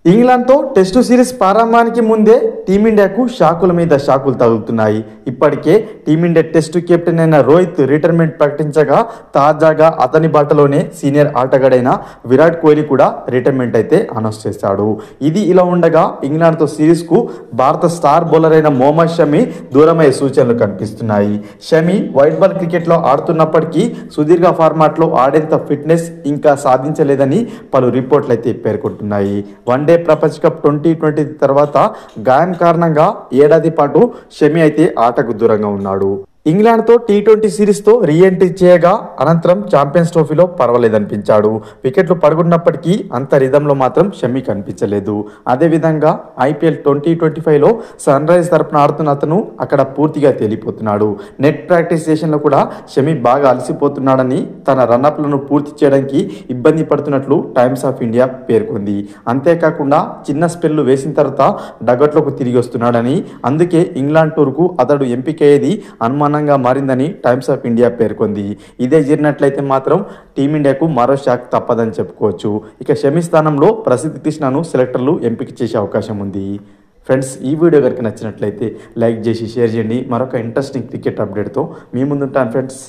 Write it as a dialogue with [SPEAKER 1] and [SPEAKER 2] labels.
[SPEAKER 1] ఇంగ్లాండ్తో test series ప్రారంభానికి ముందే టీమిండియాకు షాకుల మీద షాకులు తగులుతున్నాయి. ఇప్పటికే టీమిండియా టెస్టు కెప్టెన్ అయిన రోహిత్ రిటైర్మెంట్ ప్రకటించగా తాజాగా అతని బాటలోనే సీనియర్ ఆటగాడైన విరాట్ కోహ్లీ కూడా రిటైర్మెంట్ అయితే అనౌన్స్ చేశాడు. ఇది ఇలా ఉండగా ఇంగ్లాండ్తో సిరీస్కు భారత స్టార్ బౌలర్ అయిన మొహమ్మద్ షమి దూరమయ్యే సూచనలు కనిపిస్తున్నాయి. షమి వైట్ బాల్ క్రికెట్లో ఆడుతున్నప్పటికీ సుదీర్ఘ ఫార్మాట్లో ఆడేంత ఫిట్నెస్ ఇంకా సాధించలేదని పలు రిపోర్ట్లు అయితే పేర్కొంటున్నాయి. వన్డే ప్రపంచ కప్ 2020 తర్వాత గాయం కారణంగా ఏడాది పాటు షమి అయితే ఆటకు దూరంగా ఉన్నాడు. ఇంగ్లాండ్తో T20 సిరీస్తో రీఎంట్రీ చేయగా అనంతరం ఛాంపియన్స్ ట్రోఫీలో పర్వాలేదనిపించాడు. వికెట్లు పడుకున్నప్పటికీ అంత రిధంలో మాత్రం షమి కనిపించలేదు. అదేవిధంగా IPL 2025లో సన్ రైజ్ తరపున ఆడుతున్న అతను అక్కడ పూర్తిగా తేలిపోతున్నాడు. నెట్ ప్రాక్టీస్ సెషన్లో కూడా షమి బాగా అలసిపోతున్నాడని, తన రన్అప్లను పూర్తి చేయడానికి ఇబ్బంది పడుతున్నట్లు టైమ్స్ ఆఫ్ ఇండియా పేర్కొంది. అంతేకాకుండా చిన్న స్పెల్లు వేసిన తర్వాత డగట్లోకి తిరిగి వస్తున్నాడని, అందుకే ఇంగ్లాండ్ టూర్కు అతడు ఎంపికయ్యేది అనుమానంగా మారిందని టైమ్స్ ఆఫ్ ఇండియా పేర్కొంది. ఇదే జరిగినట్లయితే మాత్రం టీమిండియాకు మరో షాక్ తప్పదని చెప్పుకోవచ్చు. ఇక షమి స్థానంలో ప్రసిద్ధ్ కృష్ణను సెలెక్టర్లు ఎంపిక చేసే అవకాశం ఉంది. ఫ్రెండ్స్, ఈ వీడియో కనుక నచ్చినట్లయితే లైక్ చేసి షేర్ చేయండి. మరొక ఇంట్రెస్టింగ్ క్రికెట్ అప్డేట్తో మీ ముందుంటాను ఫ్రెండ్స్.